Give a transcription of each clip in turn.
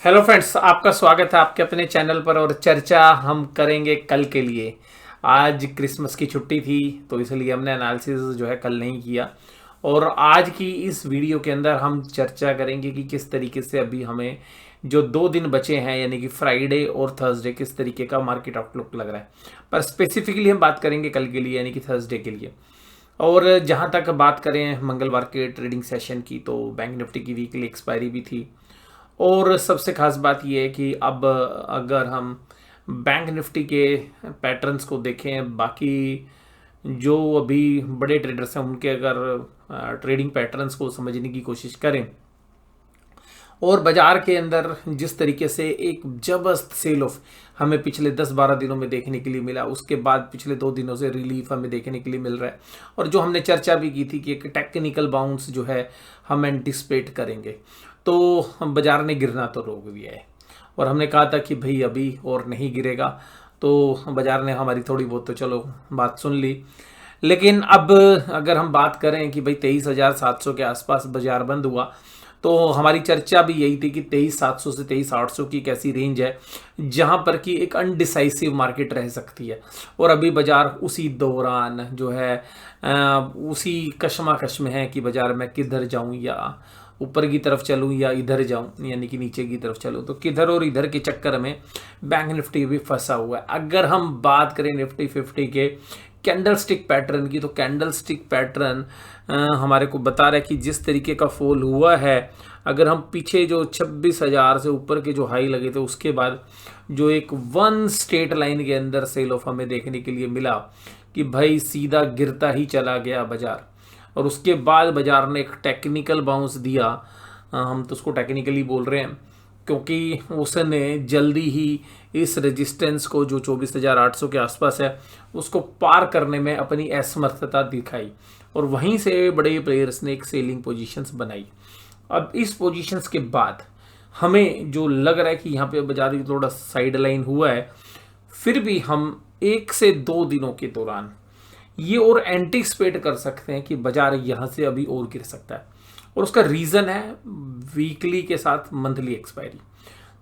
Hello friends, आपका स्वागत है आपके अपने चैनल पर। और चर्चा हम करेंगे कल के लिए। आज क्रिसमस की छुट्टी थी तो इसलिए हमने एनालिसिस जो है कल नहीं किया। और आज की इस वीडियो के अंदर हम चर्चा करेंगे कि किस तरीके से अभी हमें जो 2 दिन बचे हैं यानी कि फ्राइडे और थर्सडे किस तरीके का मार्केट आउटलुक लग रहा है। पर स्पेसिफिकली हम बात करेंगे कल के लिए यानी कि थर्सडे के लिए। और जहां तक बात करें मंगलवार के ट्रेडिंग सेशन की, तो बैंक निफ्टी की वीकली एक्सपायरी भी थी। और सबसे खास बात यह है कि अब अगर हम बैंक निफ्टी के पैटर्न्स को देखें, बाकी जो अभी बड़े ट्रेडर्स हैं उनके अगर ट्रेडिंग पैटर्न्स को समझने की कोशिश करें और बाजार के अंदर जिस तरीके से एक जबरदस्त सेल ऑफ हमें पिछले 10-12 दिनों में देखने के लिए मिला, उसके बाद पिछले 2 दिनों से रिलीफ हमें देखने के लिए मिल रहा है। और जो हमने चर्चा भी की थी कि एक टेक्निकल बाउंस जो है हम एंटिसिपेट करेंगे, तो बाजार ने गिरना तो रोक दिया है। और हमने कहा था कि भाई अभी और नहीं गिरेगा, तो बाजार ने हमारी थोड़ी बहुत तो चलो बात सुन ली। लेकिन अब अगर हम बात करें कि भाई 23,700 के आसपास बाजार बंद हुआ, तो हमारी चर्चा भी यही थी कि 23,700 से 23,800 की एक ऐसी रेंज है जहां पर कि एक अनडिसाइसिव मार्केट रह सकती है। और अभी बाजार उसी दौरान जो है उसी कशमकश में है कि बाजार में किधर जाऊं, या ऊपर की तरफ चलूं या इधर जाऊं यानी कि नीचे की तरफ चलूं। तो किधर और इधर के चक्कर में बैंक निफ्टी भी फंसा हुआ है। अगर हम बात करें निफ्टी 50 के कैंडल स्टिक पैटर्न की, तो कैंडल स्टिक पैटर्न हमारे को बता रहा है कि जिस तरीके का फॉल हुआ है, अगर हम पीछे जो 26,000 से ऊपर के जो हाई लगे थे उसके बाद जो एक वन स्ट्रेट लाइन के अंदर सेल ऑफ हमें देखने के लिए मिला कि भाई सीधा गिरता ही चला गया बाजार। और उसके बाद बाजार ने एक टेक्निकल बाउंस दिया, हम तो उसको टेक्निकली बोल रहे हैं क्योंकि उसने जल्दी ही इस रेजिस्टेंस को जो 24,800 के आसपास है उसको पार करने में अपनी असमर्थता दिखाई। और वहीं से बड़े प्लेयर्स ने एक सेलिंग पोजीशंस बनाई। अब इस पोजीशंस के बाद हमें जो लग रहा है कि यहाँ पे बाजार थोड़ा साइड लाइन हुआ है, फिर भी हम 1 से 2 दिनों के दौरान ये और एंटिसिपेट कर सकते हैं कि बाजार यहाँ से अभी और गिर सकता है। और उसका रीज़न है वीकली के साथ मंथली एक्सपायरी।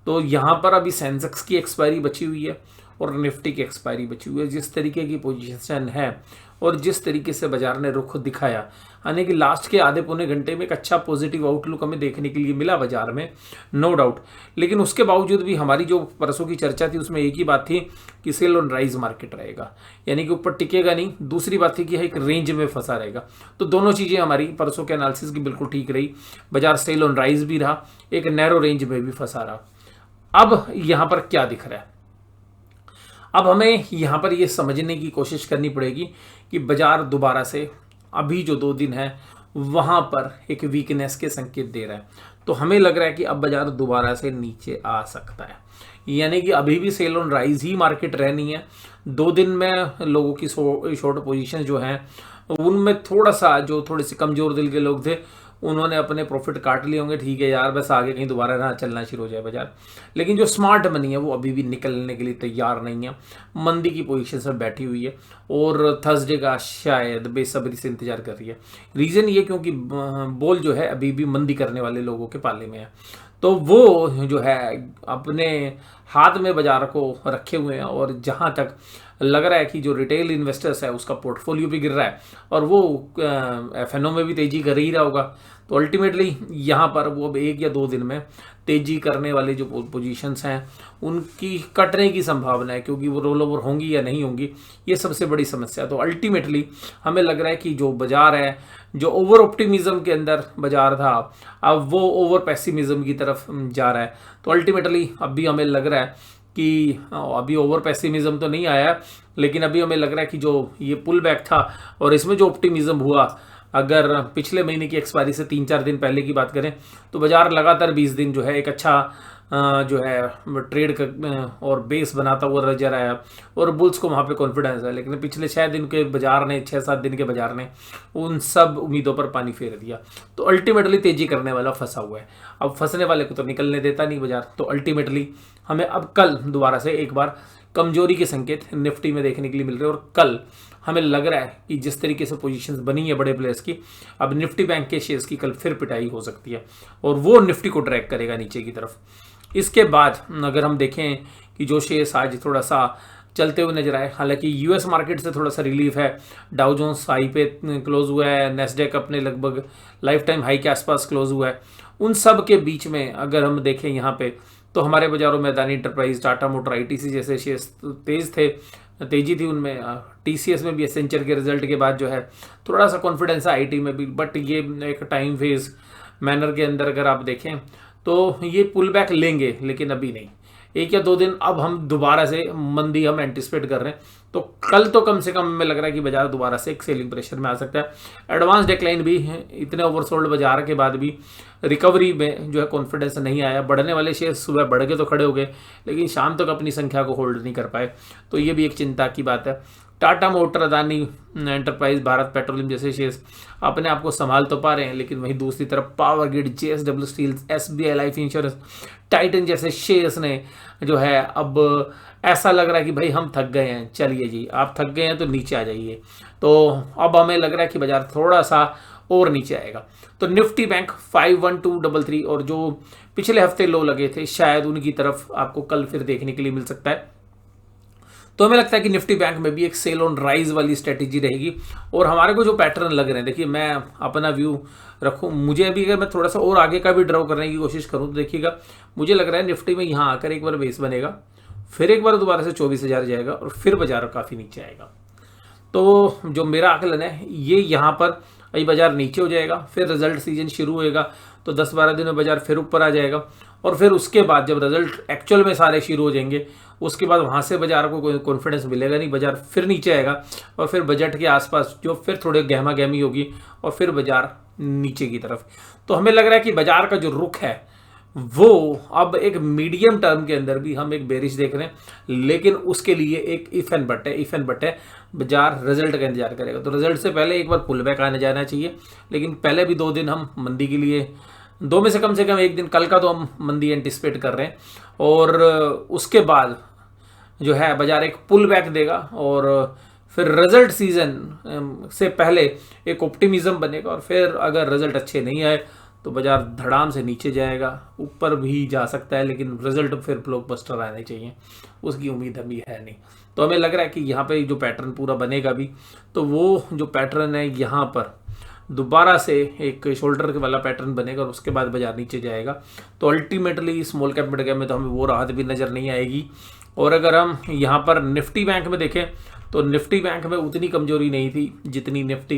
तो यहाँ पर अभी सेंसेक्स की एक्सपायरी बची हुई है और निफ्टी की एक्सपायरी बची हुई है। जिस तरीके की पोजीशन है और जिस तरीके से बाजार ने रुख दिखाया, यानी कि लास्ट के आधे पौने घंटे में एक अच्छा पॉजिटिव आउटलुक हमें देखने के लिए मिला बाजार में, नो डाउट। लेकिन उसके बावजूद भी हमारी जो परसों की चर्चा थी उसमें एक ही बात थी कि सेल ऑन राइज मार्केट रहेगा, यानी कि ऊपर टिकेगा नहीं। दूसरी बात थी कि एक रेंज में फंसा रहेगा। तो दोनों चीज़ें हमारी परसों के एनालिसिस की बिल्कुल ठीक रही। बाजार सेल ऑन राइज भी रहा, एक नैरो रेंज में भी फंसा रहा। अब यहाँ पर क्या दिख रहा है? अब हमें यहाँ पर ये समझने की कोशिश करनी पड़ेगी कि बाजार दोबारा से अभी जो 2 दिन है वहाँ पर एक वीकनेस के संकेत दे रहा है। तो हमें लग रहा है कि अब बाजार दोबारा से नीचे आ सकता है, यानी कि अभी भी सेल ऑन राइज ही मार्केट रहनी है। 2 दिन में लोगों की शॉर्ट पोजीशन जो है उनमें थोड़ा सा जो थोड़े से कमजोर दिल के लोग थे उन्होंने अपने प्रॉफिट काट लिए होंगे, ठीक है यार बस आगे कहीं दोबारा ना चलना शुरू हो जाए बाजार। लेकिन जो स्मार्ट मनी है वो अभी भी निकलने के लिए तैयार नहीं है, मंदी की पोजीशन से बैठी हुई है और थर्सडे का शायद बेसब्री से इंतजार कर रही है। रीज़न ये क्योंकि बॉल जो है अभी भी मंदी करने वाले लोगों के पाले में है। तो वो जो है अपने हाथ में बाजार को रखे हुए हैं और जहां तक लग रहा है कि जो रिटेल इन्वेस्टर्स है उसका पोर्टफोलियो भी गिर रहा है और वो एफएनओ में भी तेजी कर ही रहा होगा। तो अल्टीमेटली यहाँ पर वो अब 1 या 2 दिन में तेजी करने वाले जो पोजीशंस हैं उनकी कटने की संभावना है, क्योंकि वो रोल ओवर होंगी या नहीं होंगी ये सबसे बड़ी समस्या है। तो अल्टीमेटली हमें लग रहा है कि जो बाजार है, जो ओवर ऑप्टिमिज्म के अंदर बाजार था, अब वो ओवर पेसिमिज्म की तरफ जा रहा है। तो अल्टीमेटली अभी हमें लग रहा है कि अभी ओवर पेसिमिज्म तो नहीं आया, लेकिन अभी हमें लग रहा है कि जो ये पुल बैक था और इसमें जो ऑप्टिमिज्म हुआ, अगर पिछले महीने की एक्सपायरी से 3-4 दिन पहले की बात करें तो बाजार लगातार 20 दिन जो है एक अच्छा जो है ट्रेड और बेस बनाता हुआ नजर आया और बुल्स को वहाँ पे कॉन्फिडेंस है। लेकिन पिछले 6 दिन के बाजार ने 6-7 दिन के बाजार ने उन सब उम्मीदों पर पानी फेर दिया। तो अल्टीमेटली तेजी करने वाला फंसा हुआ है। अब फंसने वाले को तो निकलने देता नहीं बाजार। तो अल्टीमेटली हमें अब कल दोबारा से एक बार कमजोरी के संकेत निफ्टी में देखने के लिए मिल रहे हैं। और कल हमें लग रहा है कि जिस तरीके से पोजीशंस बनी है बड़े प्लेयर्स की, अब निफ्टी बैंक के शेयर्स की कल फिर पिटाई हो सकती है और वो निफ्टी को ट्रैक करेगा नीचे की तरफ। इसके बाद अगर हम देखें कि जो शेयर्स आज थोड़ा सा चलते हुए नजर आए, हालांकि यूएस मार्केट से थोड़ा सा रिलीफ है, डाउ जोन्स हाई पे क्लोज हुआ है, नेस्डेक अपने लगभग लाइफ टाइम हाई के आसपास क्लोज हुआ है। उन सब के बीच में अगर हम देखें यहाँ पे तो हमारे बाजारों में Adani enterprise, Tata motor, ITC जैसे शेयर्स तेजी थी उनमें। टीसीएस में भी एसेंचर के रिजल्ट के बाद जो है थोड़ा सा कॉन्फिडेंस है आईटी में भी, बट ये एक टाइम फेज मैनर के अंदर अगर आप देखें तो ये पुल बैक लेंगे, लेकिन अभी नहीं। 1 या 2 दिन अब हम दोबारा से मंदी हम एंटिसिपेट कर रहे हैं, तो कल तो कम से कम हमें लग रहा है कि बाजार दोबारा से एक सेलिंग प्रेशर में आ सकता है। एडवांस डिक्लाइन भी है, इतने ओवरसोल्ड बाजार के बाद भी रिकवरी में जो है कॉन्फिडेंस नहीं आया। बढ़ने वाले शेयर सुबह बढ़ के तो खड़े हो गए, लेकिन शाम तक अपनी संख्या को होल्ड नहीं कर पाए, तो ये भी एक चिंता की बात है। Tata motor, Adani enterprise, Bharat petroleum जैसे शेयर्स अपने आप को संभाल तो पा रहे हैं, लेकिन वहीं दूसरी तरफ power grid, JSW steel, SBI life insurance, Titan जैसे शेयर्स ने जो है अब ऐसा लग रहा है कि भाई हम थक गए हैं, चलिए जी आप थक गए हैं तो नीचे आ जाइए। तो अब हमें लग रहा है कि बाजार थोड़ा सा और नीचे आएगा। तो निफ्टी बैंक 51233 और जो पिछले हफ्ते लो लगे थे शायद उनकी तरफ आपको कल फिर देखने के लिए मिल सकता है। तो हमें लगता है कि निफ्टी बैंक में भी एक सेल ऑन राइज वाली स्ट्रेटेजी रहेगी। और हमारे को जो पैटर्न लग रहे हैं, देखिए मैं अपना व्यू रखूं, मुझे अभी अगर मैं थोड़ा सा और आगे का भी ड्रॉ करने की कोशिश करूं तो देखिएगा मुझे लग रहा है निफ्टी में यहाँ आकर एक बार बेस बनेगा, फिर एक बार दोबारा से 24,000 जाएगा और फिर बाजार काफ़ी नीचे आएगा। तो जो मेरा आकलन है ये यहाँ पर अभी बाजार नीचे हो जाएगा, फिर रिजल्ट सीजन शुरू होएगा तो 10-12 दिन में बाजार फिर ऊपर आ जाएगा, और फिर उसके बाद जब रिजल्ट एक्चुअल में सारे शुरू हो जाएंगे उसके बाद वहाँ से बाजार को कोई कॉन्फिडेंस मिलेगा नहीं, बाजार फिर नीचे आएगा और फिर बजट के आसपास जो फिर थोड़े गहमा गहमी होगी और फिर बाजार नीचे की तरफ। तो हमें लग रहा है कि बाजार का जो रुख है वो अब एक मीडियम टर्म के अंदर भी हम एक बेरिश देख रहे हैं, लेकिन उसके लिए एक इफ एंड बट है। बाजार रिजल्ट का इंतजार करेगा, तो रिजल्ट से पहले एक बार पुल बैक आने जाना चाहिए, लेकिन पहले भी 2 दिन हम मंदी के लिए, 2 में से कम 1 दिन कल का तो हम मंदी एंटिसिपेट कर रहे हैं, और उसके बाद जो है बाजार एक पुल बैक देगा और फिर रिजल्ट सीजन से पहले एक ऑप्टिमिज्म बनेगा, और फिर अगर रिजल्ट अच्छे नहीं आए तो बाजार धड़ाम से नीचे जाएगा, ऊपर भी जा सकता है, लेकिन रिजल्ट फिर ब्लॉकबस्टर आने चाहिए, उसकी उम्मीद अभी है नहीं। तो हमें लग रहा है कि यहाँ पे जो पैटर्न पूरा बनेगा भी, तो वो जो पैटर्न है यहाँ पर दोबारा से एक शोल्डर वाला पैटर्न बनेगा और उसके बाद बाजार नीचे जाएगा। तो ultimately small cap mid cap में तो हमें वो राहत भी नज़र नहीं आएगी। और अगर हम यहाँ पर निफ्टी बैंक में देखें तो निफ्टी बैंक में उतनी कमजोरी नहीं थी जितनी निफ्टी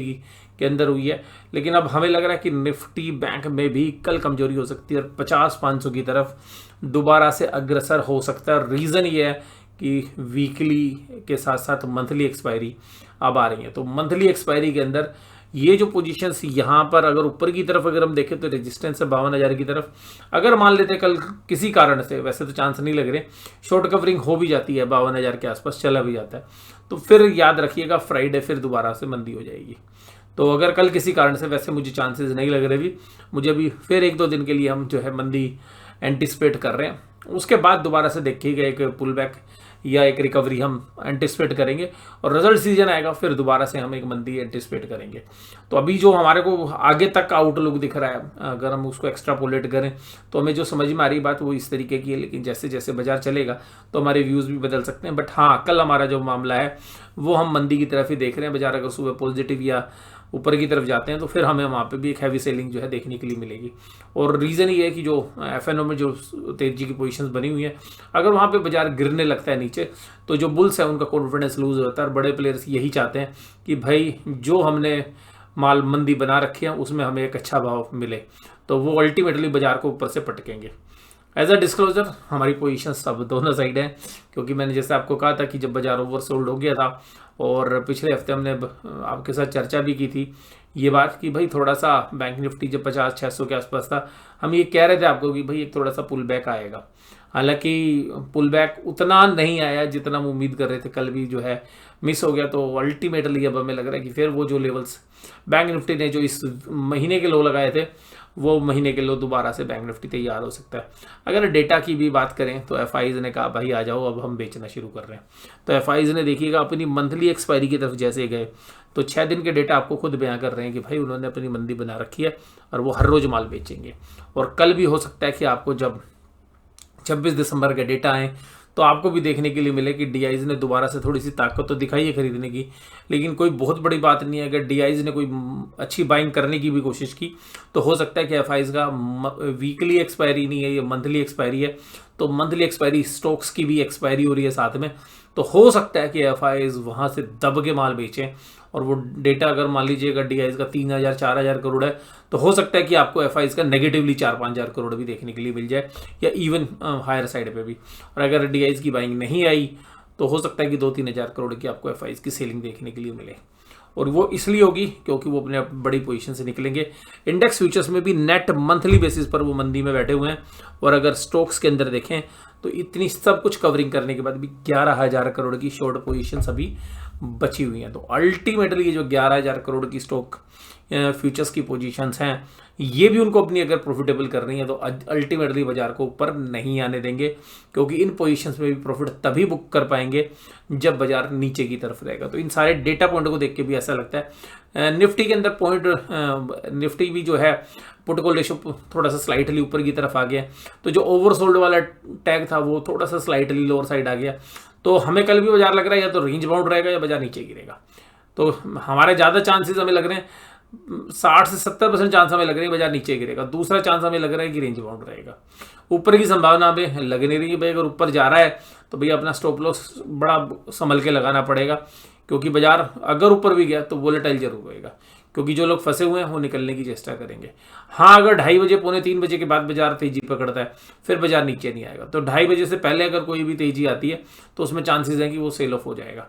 के अंदर हुई है, लेकिन अब हमें लग रहा है कि निफ्टी बैंक में भी कल कमजोरी हो सकती है और 50-500 की तरफ दोबारा से अग्रसर हो सकता है। रीज़न ये है कि वीकली के साथ साथ मंथली एक्सपायरी अब आ रही है, तो मंथली एक्सपायरी के अंदर ये जो पोजीशंस यहाँ पर अगर ऊपर की तरफ अगर हम देखें तो रेजिस्टेंस है 52,000 की तरफ। अगर मान लेते कल किसी कारण से, वैसे तो चांस नहीं लग रहे, शॉर्ट कवरिंग हो भी जाती है 52,000 के आसपास चला भी जाता है, तो फिर याद रखिएगा फ्राइडे फिर दोबारा से मंदी हो जाएगी। तो अगर कल किसी कारण से, वैसे मुझे चांसेस नहीं लग रहे भी, मुझे अभी फिर 1-2 दिन के लिए हम जो है मंदी एंटिसिपेट कर रहे हैं, उसके बाद दोबारा से देखिएगा एक पुल बैक या एक रिकवरी हम एंटिसिपेट करेंगे, और रिजल्ट सीजन आएगा फिर दोबारा से हम एक मंदी एंटिसिपेट करेंगे। तो अभी जो हमारे को आगे तक का आउटलुक दिख रहा है, अगर हम उसको एक्स्ट्रापोलेट करें तो हमें जो समझ में आ रही बात वो इस तरीके की है, लेकिन जैसे जैसे बाजार चलेगा तो हमारे व्यूज़ भी बदल सकते हैं। बट हाँ, कल हमारा जो मामला है वो हम मंदी की तरफ ही देख रहे हैं। बाजार अगर सुबह पॉजिटिव या ऊपर की तरफ जाते हैं तो फिर हमें वहाँ पे भी एक हैवी सेलिंग जो है देखने के लिए मिलेगी। और रीज़न ये है कि जो एफएनओ में जो तेजी की पोजीशंस बनी हुई है, अगर वहाँ पे बाजार गिरने लगता है नीचे तो जो बुल्स है उनका कॉन्फिडेंस लूज होता है, और बड़े प्लेयर्स यही चाहते हैं कि भाई जो हमने माल मंदी बना रखी है उसमें हमें एक अच्छा भाव मिले, तो वो अल्टीमेटली बाजार को ऊपर से पटकेंगे। एज अ डिस्क्लोजर हमारी पोजीशन सब दोनों साइड हैं, क्योंकि मैंने जैसे आपको कहा था कि जब बाजार ओवरसोल्ड हो गया था, और पिछले हफ्ते हमने आपके साथ चर्चा भी की थी ये बात कि भाई थोड़ा सा बैंक निफ्टी जब 50-600 के आसपास था, हम ये कह रहे थे आपको कि भाई एक थोड़ा सा पुल बैक आएगा। हालांकि पुल बैक उतना नहीं आया जितना हम उम्मीद कर रहे थे, कल भी जो है मिस हो गया। तो अल्टीमेटली अब हमें लग रहा है कि फिर वो जो लेवल्स बैंक निफ्टी ने जो इस महीने के लो लगाए थे, वो महीने के लो दोबारा से बैंक निफ्टी तैयार हो सकता है। अगर डेटा की भी बात करें तो एफआईज ने कहा भाई आ जाओ अब हम बेचना शुरू कर रहे हैं। तो एफआईज ने देखिएगा अपनी मंथली एक्सपायरी की तरफ जैसे गए तो 6 दिन के डेटा आपको खुद बयां कर रहे हैं कि भाई उन्होंने अपनी मंदी बना रखी है और वो हर रोज माल बेचेंगे। और कल भी हो सकता है कि आपको जब 26 दिसंबर के डेटा आए तो आपको भी देखने के लिए मिले कि डीआईज ने दोबारा से थोड़ी सी ताकत तो दिखाई है खरीदने की, लेकिन कोई बहुत बड़ी बात नहीं है। अगर डीआईज ने कोई अच्छी बाइंग करने की भी कोशिश की तो हो सकता है कि एफआईज का वीकली एक्सपायरी नहीं है, ये मंथली एक्सपायरी है। तो मंथली एक्सपायरी स्टॉक्स की भी एक्सपायरी हो रही है साथ में, तो हो सकता है कि एफआईज वहाँ से दब के माल बेचें। और वो डेटा अगर मान लीजिए अगर डीआईज का 3,000 4,000 करोड़ है तो हो सकता है कि आपको एफआईज का नेगेटिवली 4-5 हज़ार करोड़ भी देखने के लिए मिल जाए, या इवन हायर साइड पे भी। और अगर डीआईज की बाइंग नहीं आई तो हो सकता है कि 2-3 हज़ार करोड़ की आपको एफआईज की सेलिंग देखने के लिए मिले। और वो इसलिए होगी क्योंकि वो अपने बड़ी पोजीशन से निकलेंगे। इंडेक्स फ्यूचर्स में भी नेट मंथली बेसिस पर वो मंदी में बैठे हुए हैं। और अगर स्टॉक्स के अंदर देखें तो इतनी सब कुछ कवरिंग करने के बाद भी 11,000 करोड़ की शॉर्ट पोजीशंस अभी बची हुई हैं। तो अल्टीमेटली ये जो 11,000 करोड़ की स्टॉक फ्यूचर्स की पोजीशंस हैं, ये भी उनको अपनी अगर प्रॉफिटेबल करनी है तो अल्टीमेटली बाजार को ऊपर नहीं आने देंगे, क्योंकि इन पोजीशंस में भी प्रॉफिट तभी बुक कर पाएंगे जब बाजार नीचे की तरफ रहेगा। तो इन सारे डेटा पॉइंट को देख के भी ऐसा लगता है। निफ्टी के अंदर निफ्टी भी जो है पुट कॉल रेशियो थोड़ा सा स्लाइटली ऊपर की तरफ आ गया, तो जो ओवरसोल्ड वाला टैग था वो थोड़ा सा स्लाइटली लोअर साइड आ गया। तो हमें कल भी बाजार लग रहा है या तो रेंज बाउंड रहेगा या बाजार नीचे गिरेगा। तो हमारे ज़्यादा चांसेस हमें लग रहे हैं 60 से 70% चांस हमें लग रही है बाजार नीचे गिरेगा। दूसरा चांस हमें लग रहा है कि रेंज बाउंड रहेगा। ऊपर की संभावना हमें लग नहीं रही है भाई, अगर ऊपर जा रहा है तो भैया अपना स्टॉप लॉस बड़ा संभल के लगाना पड़ेगा, क्योंकि बाजार अगर ऊपर भी गया तो वोलेटाइल जरूर होएगा, क्योंकि जो लोग फंसे हुए हैं वो निकलने की चेष्टा करेंगे। हाँ, अगर 2:30 बजे 2:45 बजे के बाद बाजार तेजी पकड़ता है फिर बाजार नीचे नहीं आएगा। तो 2:30 बजे से पहले अगर कोई भी तेजी आती है तो उसमें चांसेस हैं कि वो सेल ऑफ हो जाएगा।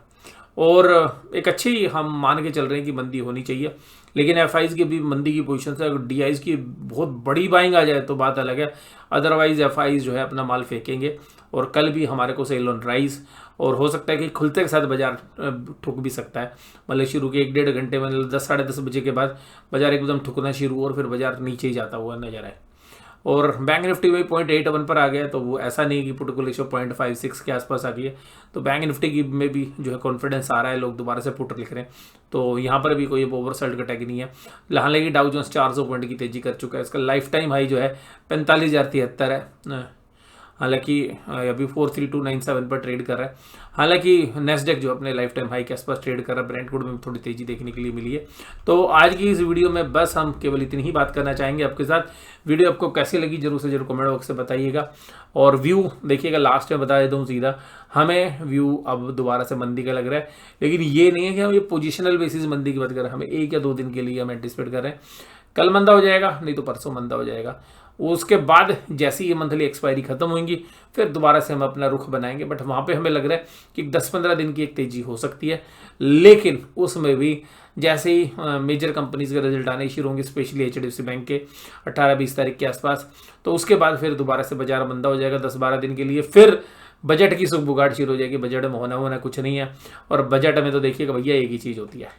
और एक अच्छी हम मान के चल रहे हैं कि मंदी होनी चाहिए, लेकिन एफआईज की भी मंदी की पोजीशन से अगर डीआईज की बहुत बड़ी बाइंग आ जाए तो बात अलग है। अदरवाइज एफआईज जो है अपना माल फेंकेंगे और कल भी हमारे को सेल ऑन राइज, और हो सकता है कि खुलते के साथ बाजार ठुक भी सकता है। मतलब शुरू के 1-1.5 घंटे में 10 साढ़े 10 बजे के बाद बाजार एकदम ठुकना शुरू और फिर बाजार नीचे ही जाता हुआ नजर आए। और बैंक निफ्टी में 0.81 पर आ गया, तो वो ऐसा नहीं कि पुट कॉल रेशियो 0.56 के आसपास आ गई है। तो बैंक निफ्टी की में भी जो है कॉन्फिडेंस आ रहा है, लोग दोबारा से पुट लिख रहे हैं, तो यहाँ पर भी कोई ओवरसोल्ड का टैग नहीं है। हालांकि डाउ जोन्स 400 पॉइंट की तेजी कर चुका है, इसका लाइफ टाइम हाई जो है 45,073 है। हालांकि अभी 43297 पर ट्रेड कर रहा है। हालांकि नेस्डेक जो अपने लाइफ टाइम हाई के आसपास ट्रेड कर रहा है, ब्रेंट क्रूड में थोड़ी तेजी देखने के लिए मिली है। तो आज की इस वीडियो में बस हम केवल इतनी ही बात करना चाहेंगे आपके साथ। वीडियो आपको कैसी लगी जरूर से जरूर कमेंट बॉक्स से बताइएगा। और व्यू देखिएगा, लास्ट में बता देता हूँ सीधा, हमें व्यू अब दोबारा से मंदी का लग रहा है, लेकिन ये नहीं है कि हम ये पोजिशनल बेसिस मंदी की बात कर रहे हैं। हमें 1 या 2 दिन के लिए हम एंटिसिपेट कर रहे हैं कल मंदा हो जाएगा, नहीं तो परसों मंदा हो जाएगा। उसके बाद जैसी ये मंथली एक्सपायरी खत्म होंगी फिर दोबारा से हम अपना रुख बनाएंगे। बट वहाँ पे हमें लग रहा है कि 10-15 दिन की एक तेजी हो सकती है, लेकिन उसमें भी जैसे ही मेजर कंपनीज के रिजल्ट आने शुरू होंगे, स्पेशली एचडीएफसी बैंक के 18-20 तारीख के आसपास, तो उसके बाद फिर दोबारा से बाजार मंदा हो जाएगा 10-12 दिन के लिए। फिर बजट की सुगबुगाहट शुरू हो जाएगी। बजट में होना कुछ नहीं है, और बजट में तो देखिएगा भैया एक ही चीज़ होती है,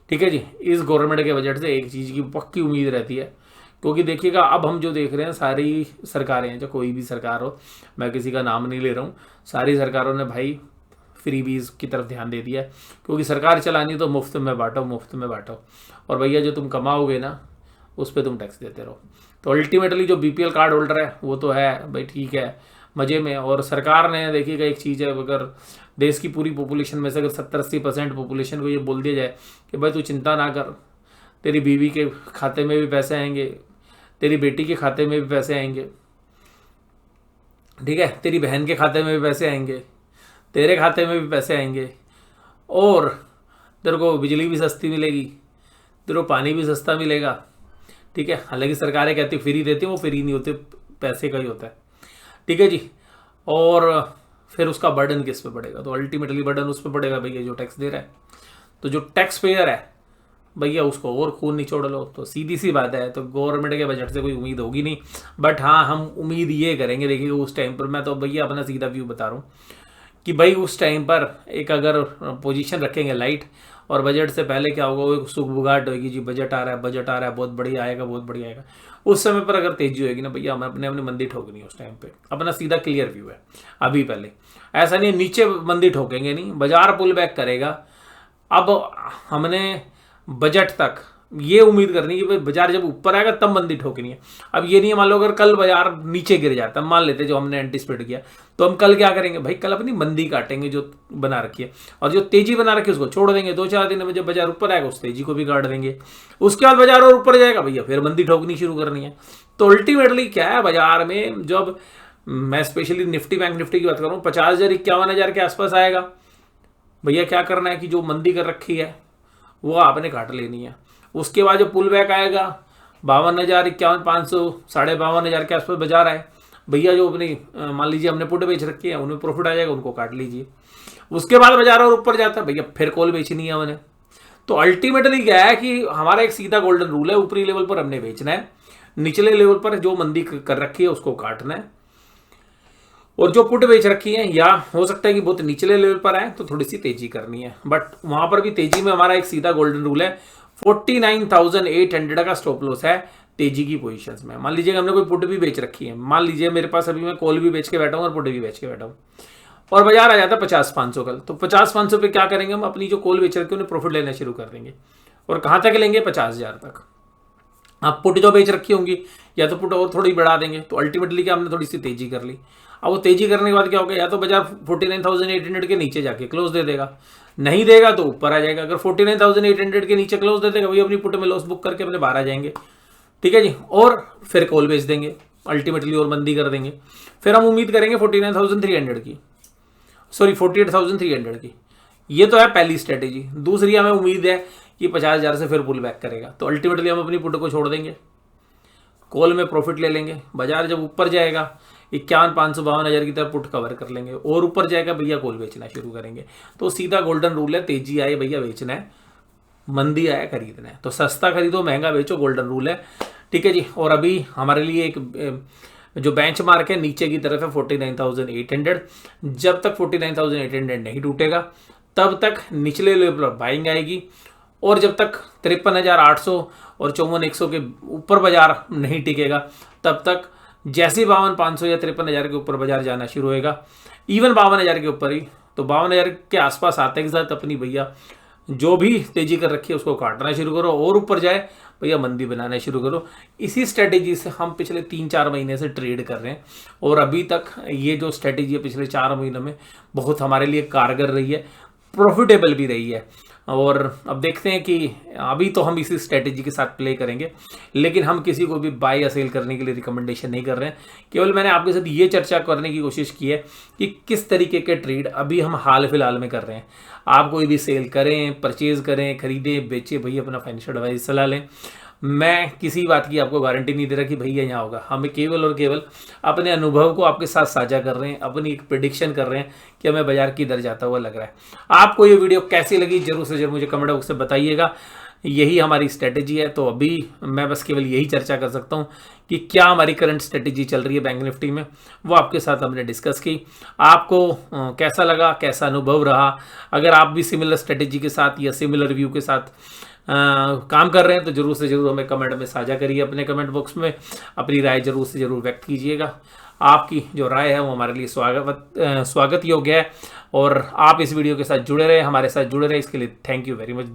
ठीक है जी। इस गवर्नमेंट के बजट से एक चीज़ की पक्की उम्मीद रहती है, क्योंकि देखिएगा अब हम जो देख रहे हैं सारी सरकारें हैं, जो कोई भी सरकार हो, मैं किसी का नाम नहीं ले रहा हूँ, सारी सरकारों ने भाई फ्रीबीज की तरफ ध्यान दे दिया है। क्योंकि सरकार चलानी तो मुफ्त में बांटो, मुफ्त में बांटो, और भैया जो तुम कमाओगे ना उस पर तुम टैक्स देते रहो। तो अल्टीमेटली जो बीपीएल कार्ड होल्डर है वो तो है भाई ठीक है मज़े में। और सरकार ने देखिएगा एक चीज़ है, अगर देश की पूरी पॉपुलेशन में से अगर 70-80% पॉपुलेशन को ये बोल दिया जाए कि भाई तू चिंता ना कर, तेरी बीवी के खाते में भी पैसे आएंगे, तेरी बेटी के खाते में भी पैसे आएंगे, ठीक है, तेरी बहन के खाते में भी पैसे आएंगे, तेरे खाते में भी पैसे आएंगे, और तेरे को बिजली भी सस्ती मिलेगी, तेरे को पानी भी सस्ता मिलेगा, ठीक है। हालांकि सरकारें कहती फ्री देती हैं, वो फ्री नहीं होते, पैसे का ही होता है, ठीक है जी। और फिर उसका बर्डन किस पे पड़ेगा? तो अल्टीमेटली बर्डन उस पर पड़ेगा भैया जो टैक्स दे रहा है। तो जो टैक्स पेयर है भैया उसको और खून निचोड़ लो। तो सीधी सी बात है, तो गवर्नमेंट के बजट से कोई उम्मीद होगी नहीं, बट हाँ हम उम्मीद ये करेंगे, देखिए उस टाइम पर, मैं तो भैया अपना सीधा व्यू बता रहा हूँ कि भाई उस टाइम पर एक अगर पोजीशन रखेंगे लाइट, और बजट से पहले क्या होगा, वो एक सुगबुगाहट होगी जी, बजट आ रहा है, बजट आ रहा है, बहुत बढ़िया आएगा, बहुत बढ़िया आएगा। उस समय पर अगर तेजी होगी ना भैया, हमें अपने मंदी ठोकनी है उस टाइम पे। अपना सीधा क्लियर व्यू है अभी, पहले ऐसा नहीं नीचे मंदी ठोकेंगे नहीं, बाजार पुल बैक करेगा। अब हमने बजट तक ये उम्मीद करनी कि भाई बाजार जब ऊपर आएगा तब मंदी ठोकनी है। अब ये नहीं है, मान लो अगर कल बाजार नीचे गिर जाता है, मान लेते जो हमने एंटिसिपेट किया, तो हम कल क्या करेंगे भाई, कल अपनी मंदी काटेंगे जो बना रखी है, और जो तेजी बना रखी है उसको छोड़ देंगे। 2-4 दिन में जब बाजार ऊपर आएगा उस तेजी को भी काट देंगे। उसके बाद बाजार और ऊपर जाएगा भैया, फिर मंदी ठोकनी शुरू करनी है। तो अल्टीमेटली क्या है, बाजार में जब मैं स्पेशली निफ्टी बैंक निफ्टी की बात करूँ 50,000 51,000 के आसपास आएगा, भैया क्या करना है कि जो मंदी कर रखी है वो आपने काट लेनी है। उसके बाद जो पुल बैक आएगा 52,000 51,500 52,500 के आसपास बाजार आए, भैया जो अपनी मान लीजिए हमने पुट बेच रखी है उनमें प्रॉफिट आ जाएगा, उनको काट लीजिए। उसके बाद बाजार और ऊपर जाता है, भैया फिर कॉल बेचनी है हमने। तो अल्टीमेटली क्या है कि हमारा एक सीधा गोल्डन रूल है, ऊपरी लेवल पर हमने बेचना है, निचले लेवल पर जो मंदी कर रखी है उसको काटना है। और जो पुट बेच रखी है, या हो सकता है कि बहुत निचले लेवल पर आए तो थोड़ी सी तेजी करनी है, बट वहां पर भी तेजी में हमारा एक सीधा गोल्डन रूल है, 49,800 का स्टॉप लॉस है तेजी की पोजीशंस में। मान लीजिए हमने कोई पुट भी बेच रखी है, मान लीजिए मेरे पास अभी मैं कॉल भी बेच के बैठा हूं और पुट भी बेच के बैठा हूं, और बाजार आ जाता है 50-500 कल, तो 50-500 पे क्या करेंगे हम, अपनी जो कॉल बेच रखी है उन्हें प्रॉफिट लेना शुरू कर देंगे। और कहां तक लेंगे, 50,000 तक। आप पुट जो बेच रखी होंगी या तो पुट और थोड़ी बढ़ा देंगे, तो अल्टीमेटली क्या हमने थोड़ी सी तेजी कर ली। अब वो तेजी करने के बाद क्या होगा, या तो बाजार 49,800 के नीचे जाके क्लोज दे देगा, नहीं देगा तो ऊपर आ जाएगा। अगर 49,800 के नीचे क्लोज दे देगा, वही अपनी पुट में लॉस बुक करके अपने बाहर आ जाएंगे, ठीक है जी, और फिर कॉल बेच देंगे अल्टीमेटली और मंदी कर देंगे। फिर हम उम्मीद करेंगे 49,300 की, सॉरी 48,300 की। ये तो है पहली स्ट्रेटेजी। दूसरी हमें उम्मीद है कि 50,000 से फिर पुल बैक करेगा, तो अल्टीमेटली हम अपनी पुट को छोड़ देंगे, कॉल में प्रॉफिट ले लेंगे। बाजार जब ऊपर जाएगा 51,500 52,000 की तरफ पुट कवर कर लेंगे, और ऊपर जाएगा भैया कॉल बेचना शुरू करेंगे। तो सीधा गोल्डन रूल है, तेजी आए भैया बेचना है, मंदी आया खरीदना है। तो सस्ता खरीदो महंगा बेचो, गोल्डन रूल है, ठीक है जी। और अभी हमारे लिए एक जो बेंच मार्क है नीचे की तरफ है 49,800। जब तक 49,800 नहीं टूटेगा तब तक निचले लेवल पर बाइंग आएगी, और जब तक 53,800 और 54,100 के ऊपर बाजार नहीं टिकेगा तब तक जैसे 52,500 या 53,000 के ऊपर बाजार जाना शुरू होएगा, इवन 52,000 के ऊपर ही, तो 52,000 के आसपास आते के साथ अपनी भैया जो भी तेजी कर रखी है उसको काटना शुरू करो, और ऊपर जाए भैया मंदी बनाना शुरू करो। इसी स्ट्रेटेजी से हम पिछले 3-4 महीने से ट्रेड कर रहे हैं, और अभी तक ये जो स्ट्रेटेजी है पिछले 4 महीनों में बहुत हमारे लिए कारगर रही है, प्रॉफिटेबल भी रही है। और अब देखते हैं कि अभी तो हम इसी स्ट्रेटेजी के साथ प्ले करेंगे, लेकिन हम किसी को भी बाय या सेल करने के लिए रिकमेंडेशन नहीं कर रहे हैं। केवल मैंने आपके साथ ये चर्चा करने की कोशिश की है कि किस तरीके के ट्रेड अभी हम हाल फिलहाल में कर रहे हैं। आप कोई भी सेल करें, परचेज करें, खरीदें, बेचें, भैया अपना फाइनेंशियल एडवाइस सलाह लें। मैं किसी बात की आपको गारंटी नहीं दे रहा कि भैया यहाँ होगा, हमें केवल और केवल अपने अनुभव को आपके साथ साझा कर रहे हैं, अपनी एक प्रेडिक्शन कर रहे हैं कि हमें बाजार किधर जाता हुआ लग रहा है। आपको ये वीडियो कैसी लगी जरूर से जरूर मुझे कमेंट बॉक्स में बताइएगा। यही हमारी स्ट्रेटेजी है, तो अभी मैं बस केवल यही चर्चा कर सकता हूँ कि क्या हमारी करंट स्ट्रेटेजी चल रही है बैंक निफ्टी में, वो आपके साथ हमने डिस्कस की। आपको कैसा लगा, कैसा अनुभव रहा? अगर आप भी सिमिलर स्ट्रेटेजी के साथ या सिमिलर व्यू के साथ काम कर रहे हैं तो जरूर से जरूर हमें कमेंट में साझा करिए, अपने कमेंट बॉक्स में अपनी राय जरूर से जरूर व्यक्त कीजिएगा। आपकी जो राय है वो हमारे लिए स्वागत योग्य है, और आप इस वीडियो के साथ जुड़े रहे, हमारे साथ जुड़े रहे, इसके लिए थैंक यू वेरी मच।